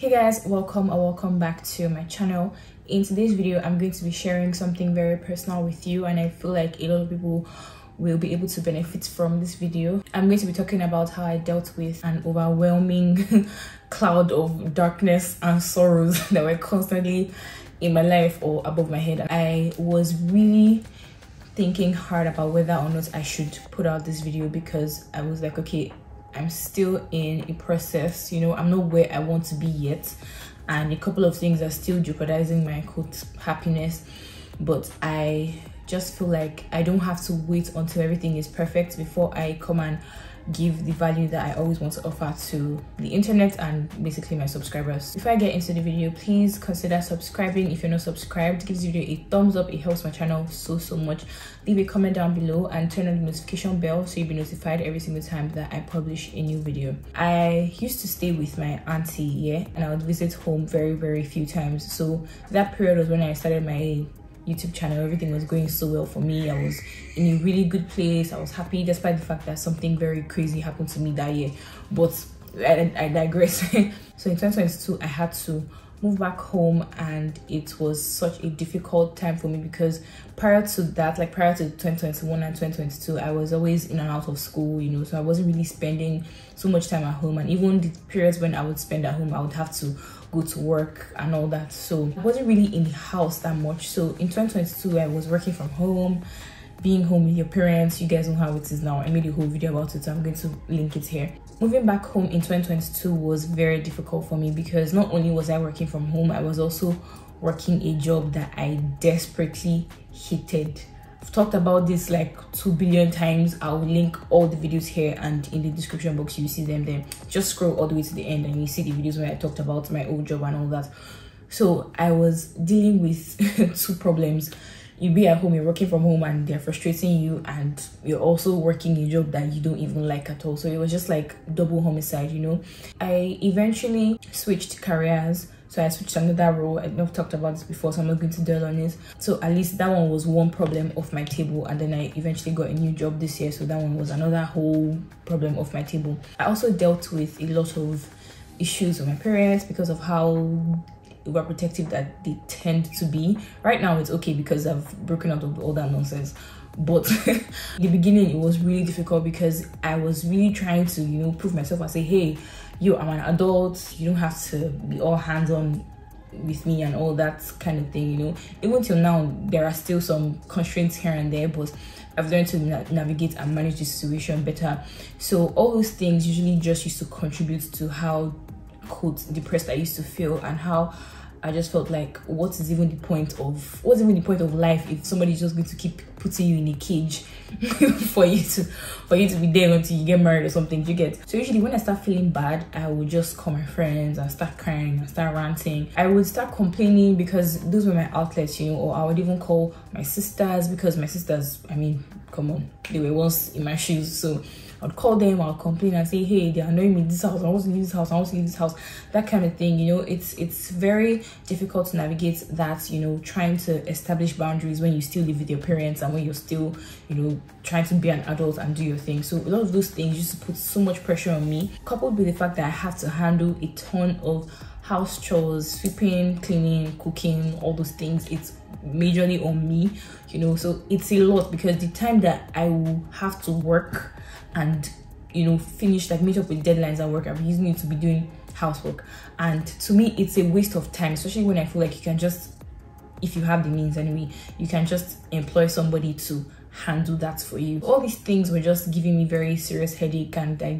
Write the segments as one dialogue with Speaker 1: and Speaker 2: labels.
Speaker 1: Hey guys, welcome back to my channel. In today's video I'm going to be sharing something very personal with you, and I feel like a lot of people will be able to benefit from this video. I'm going to be talking about how I dealt with an overwhelming cloud of darkness and sorrows that were constantly in my life or above my head. I was really thinking hard about whether or not I should put out this video, because I was like, okay, I'm still in a process, you know, I'm not where I want to be yet, and a couple of things are still jeopardizing my happiness. But I just feel like I don't have to wait until everything is perfect before I come and give the value that I always want to offer to the internet and basically my subscribers. Before I get into the video, please consider subscribing. If you're not subscribed, give this video a thumbs up. It helps my channel so much. Leave a comment down below and turn on the notification bell so you'll be notified every single time that I publish a new video. I used to stay with my auntie, yeah, and I would visit home very few times. So that period was when I started my YouTube channel. Everything was going so well for me. I was in a really good place. I was happy despite the fact that something very crazy happened to me that year, but I digress. So in 2022 I had to move back home, and it was such a difficult time for me because prior to that, like prior to 2021 and 2022, I was always in and out of school, you know, so I wasn't really spending so much time at home. And even the periods when I would spend at home, I would have to go to work and all that, so I wasn't really in the house that much. So in 2022 I was working from home, being home with your parents. You guys know how it is now. I made a whole video about it, so I'm going to link it here. Moving back home in 2022 was very difficult for me because not only was I working from home, I was also working a job that I desperately hated. I've talked about this like 2 billion times. I'll link all the videos here, and in the description box you see them there. Just scroll all the way to the end and you see the videos where I talked about my old job and all that. So I was dealing with two problems. You be at home, you're working from home, and they're frustrating you, and you're also working a job that you don't even like at all. So it was just like double homicide, you know. I eventually switched careers. So I switched to another role. I've talked about this before, so I'm not going to dwell on it. So at least that one was one problem off my table, and then I eventually got a new job this year, so that one was another whole problem off my table. I also dealt with a lot of issues with my parents because of how overprotective that they tend to be. Right now it's okay because I've broken out of all that nonsense, but in the beginning it was really difficult because I was really trying to, you know, prove myself and say, hey, I'm an adult, you don't have to be all hands-on with me and all that kind of thing, you know. Even till now there are still some constraints here and there, but I've learned to navigate and manage the situation better. So all those things usually just used to contribute to how depressed I used to feel, and how I just felt like, what's even the point of life if somebody's just going to keep putting you in a cage for you to be there until you get married or something, you get? So usually when I start feeling bad, I would just call my friends and start crying and start ranting. I would start complaining because those were my outlets, you know. Or I would even call my sisters, because my sisters, I mean, come on, they were once in my shoes. So I'd call them, I'll complain and say, hey, they're annoying me in this house, I want to leave this house, I want to leave this house, that kind of thing, you know. It's very difficult to navigate that, you know, trying to establish boundaries when you still live with your parents and when you're still, you know, trying to be an adult and do your thing. So a lot of those things used to put so much pressure on me, coupled with the fact that I have to handle a ton of house chores, sweeping, cleaning, cooking, all those things. It's majorly on me, you know. So it's a lot because the time that I will have to work and, you know, finish, like meet up with deadlines at work, I'm using it to be doing housework, and to me it's a waste of time, especially when I feel like you can just, if you have the means anyway, you can just employ somebody to handle that for you. All these things were just giving me very serious headache, and I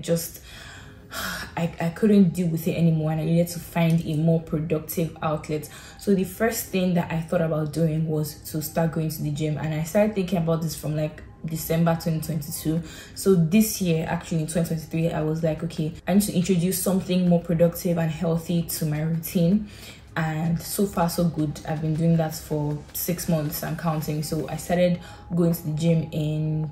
Speaker 1: couldn't deal with it anymore, and I needed to find a more productive outlet. So the first thing that I thought about doing was to start going to the gym, and I started thinking about this from like December 2022. So this year, actually in 2023, I was like, okay, I need to introduce something more productive and healthy to my routine. And so far so good. I've been doing that for 6 months and counting. So I started going to the gym in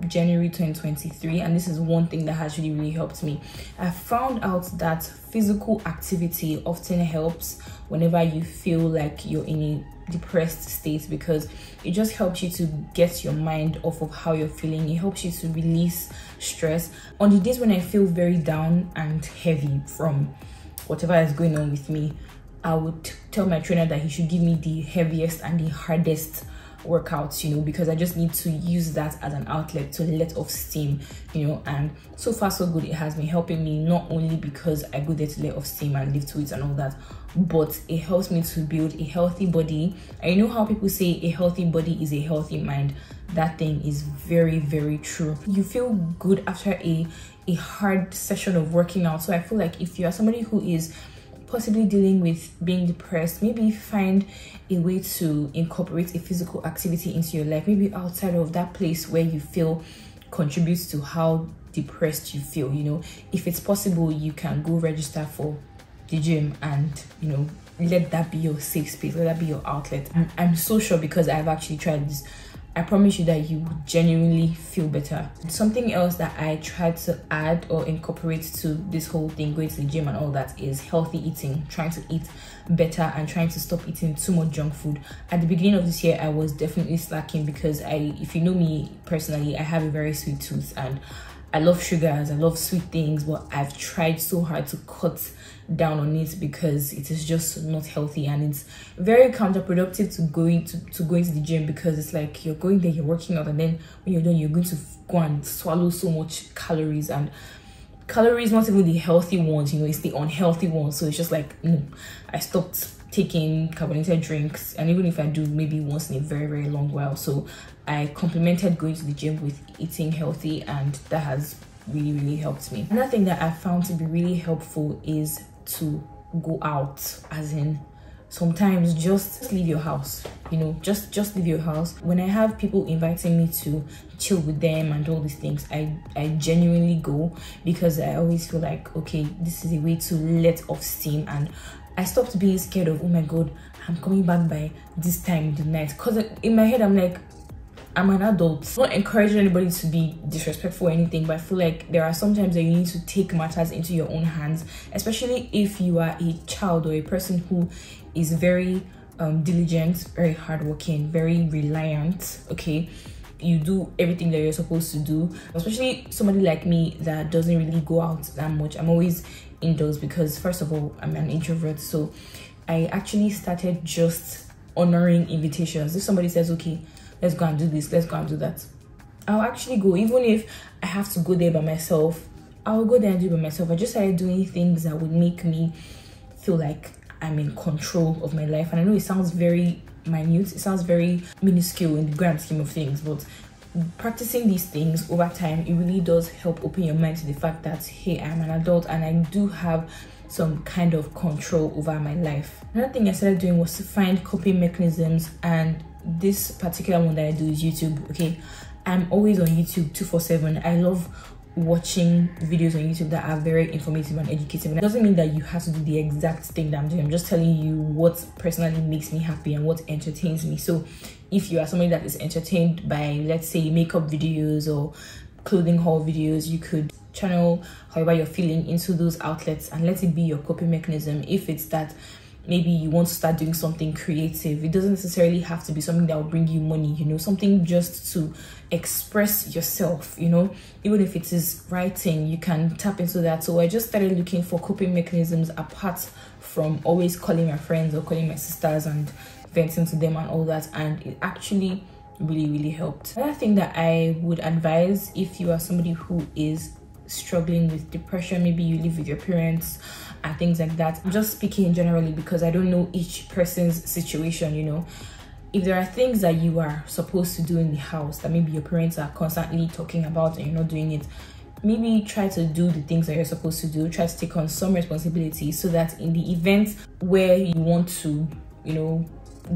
Speaker 1: January 2023, and this is one thing that has really helped me. I found out that physical activity often helps whenever you feel like you're in a depressed state, because it just helps you to get your mind off of how you're feeling. It helps you to release stress. On the days when I feel very down and heavy from whatever is going on with me, I would tell my trainer that he should give me the heaviest and the hardest workouts, you know, because I just need to use that as an outlet to let off steam, you know. And so far so good. It has been helping me, not only because I go there to let off steam and lift weights and all that, but it helps me to build a healthy body. And you know how people say a healthy body is a healthy mind? That thing is very, very true. You feel good after a hard session of working out. So I feel like if you are somebody who is possibly dealing with being depressed, maybe find a way to incorporate a physical activity into your life, maybe outside of that place where you feel contributes to how depressed you feel. You know, if it's possible, you can go register for the gym and, you know, let that be your safe space, let that be your outlet. I'm so sure, because I've actually tried this, I promise you that you will genuinely feel better. Something else that I tried to add or incorporate to this whole thing, going to the gym and all that, is healthy eating, trying to eat better and trying to stop eating too much junk food. At the beginning of this year, I was definitely slacking because if you know me personally, I have a very sweet tooth and I love sugars, I love sweet things, but I've tried so hard to cut down on it because it is just not healthy, and it's very counterproductive to go into the gym, because it's like you're going there, you're working out, and then when you're done, you're going to go and swallow so much calories, and calories not even the healthy ones, you know, it's the unhealthy ones. So it's just like, no, I stopped taking carbonated drinks, and even if I do, maybe once in a very, very long while. So I complemented going to the gym with eating healthy, and that has really, really helped me. Another thing that I found to be really helpful is to go out, as in sometimes just leave your house, you know, just leave your house. When I have people inviting me to chill with them and all these things, I genuinely go, because I always feel like, okay, this is a way to let off steam, and I stopped being scared of, oh my god, I'm coming back by this time in the night, because in my head I'm like, I'm an adult. I'm not encouraging anybody to be disrespectful or anything, but I feel like there are some times that you need to take matters into your own hands, especially if you are a child or a person who is very diligent, very hardworking, very reliant. Okay, you do everything that you're supposed to do, especially somebody like me that doesn't really go out that much. I'm always indoors because, first of all, I'm an introvert. So I actually started just honoring invitations. If somebody says, okay, let's go and do this, let's go and do that, I'll actually go. Even if I have to go there by myself, I'll go there and do it by myself. I just started doing things that would make me feel like I'm in control of my life. And I know it sounds very minute, it sounds very minuscule in the grand scheme of things, but practicing these things over time, it really does help open your mind to the fact that, hey, I'm an adult and I do have some kind of control over my life. Another thing I started doing was to find coping mechanisms, and this particular one that I do is YouTube. Okay, I'm always on YouTube 24/7. I love watching videos on YouTube that are very informative and educative. And it doesn't mean that you have to do the exact thing that I'm doing. I'm just telling you what personally makes me happy and what entertains me. So if you are somebody that is entertained by, let's say, makeup videos or clothing haul videos, you could channel however you're feeling into those outlets and let it be your coping mechanism. If it's that maybe you want to start doing something creative, it doesn't necessarily have to be something that will bring you money, you know, something just to express yourself, you know. Even if it is writing, you can tap into that. So I just started looking for coping mechanisms apart from always calling my friends or calling my sisters and venting to them and all that, and it actually really, really helped. Another thing that I would advise, if you are somebody who is struggling with depression, maybe you live with your parents and things like that, I'm just speaking generally because I don't know each person's situation, you know. If there are things that you are supposed to do in the house that maybe your parents are constantly talking about and you're not doing it, maybe try to do the things that you're supposed to do. Try to take on some responsibility so that in the event where you want to, you know,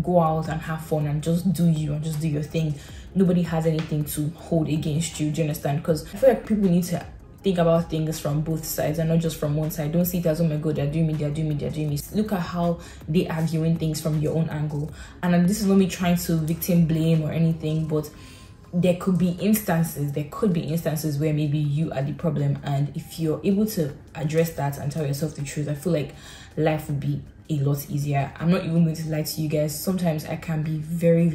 Speaker 1: go out and have fun and just do you and just do your thing, nobody has anything to hold against you. Do you understand? Because I feel like people need to think about things from both sides and not just from one side. Don't see it as, oh my god, they're doing me, they're doing me, they're doing me. Look at how they are viewing things from your own angle. And this is not me trying to victim blame or anything, but there could be instances where maybe you are the problem, and if you're able to address that and tell yourself the truth, I feel like life would be a lot easier. I'm not even going to lie to you guys. Sometimes I can be a very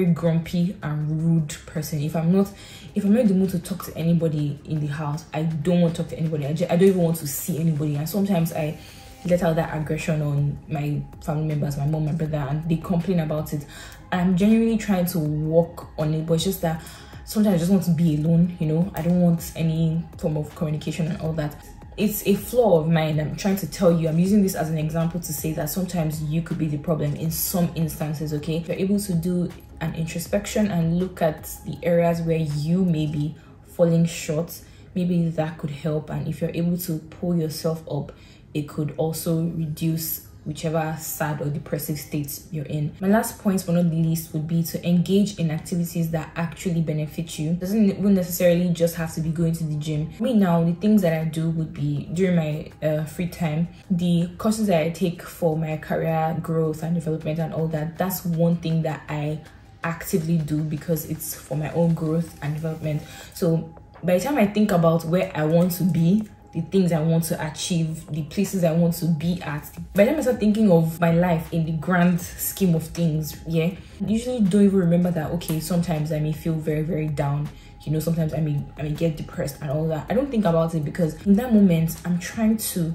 Speaker 1: grumpy and rude person. If I'm not in the mood to talk to anybody in the house, I don't want to talk to anybody. I don't even want to see anybody. And sometimes I let out that aggression on my family members, my mom, my brother, and they complain about it. I'm genuinely trying to work on it, but it's just that sometimes I just want to be alone, you know. I don't want any form of communication and all that. It's a flaw of mine. I'm trying to tell you, I'm using this as an example to say that sometimes you could be the problem in some instances, okay? If you're able to do an introspection and look at the areas where you may be falling short, maybe that could help. And if you're able to pull yourself up, it could also reduce whichever sad or depressive states you're in. My last point, but not the least, would be to engage in activities that actually benefit you. Doesn't necessarily just have to be going to the gym. Me now, the things that I do would be during my free time, the courses that I take for my career growth and development and all that. That's one thing that I actively do because it's for my own growth and development. So by the time I think about where I want to be, the things I want to achieve, the places I want to be at, by the time I start thinking of my life in the grand scheme of things, yeah, I usually don't even remember that, okay, sometimes I may feel very, very down, you know, sometimes I may get depressed and all that. I don't think about it because in that moment, I'm trying to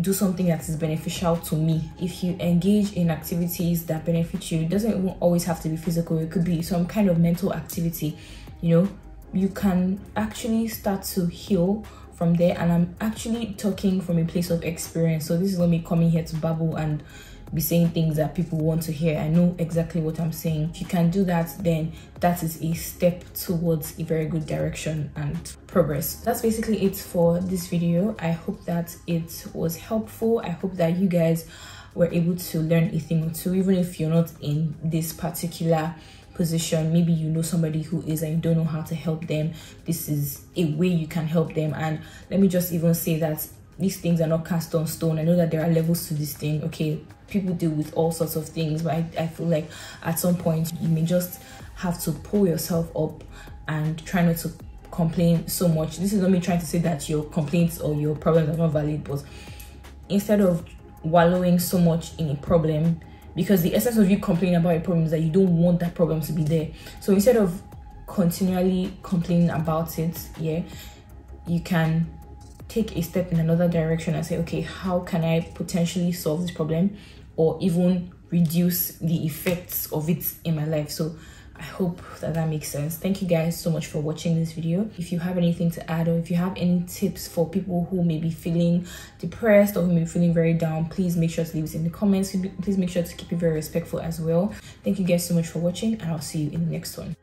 Speaker 1: do something that is beneficial to me. If you engage in activities that benefit you, it doesn't always have to be physical. It could be some kind of mental activity, you know. You can actually start to heal from there, and I'm actually talking from a place of experience. So this is not me coming here to babble and be saying things that people want to hear. I know exactly what I'm saying. If you can do that, then that is a step towards a very good direction and progress. That's basically it for this video. I hope that it was helpful. I hope that you guys were able to learn a thing or two, even if you're not in this particular position. Maybe you know somebody who is and you don't know how to help them. This is a way you can help them. And let me just even say that these things are not cast on stone. I know that there are levels to this thing, okay? People deal with all sorts of things, but I feel like at some point you may just have to pull yourself up and try not to complain so much. This is not me trying to say that your complaints or your problems are not valid, but instead of wallowing so much in a problem, because the essence of you complaining about a problem is that you don't want that problem to be there. So instead of continually complaining about it, yeah, you can take a step in another direction and say, okay, how can I potentially solve this problem or even reduce the effects of it in my life? So I hope that makes sense. Thank you guys so much for watching this video. If you have anything to add, or if you have any tips for people who may be feeling depressed or who may be feeling very down, please make sure to leave it in the comments. Please make sure to keep it very respectful as well. Thank you guys so much for watching, and I'll see you in the next one.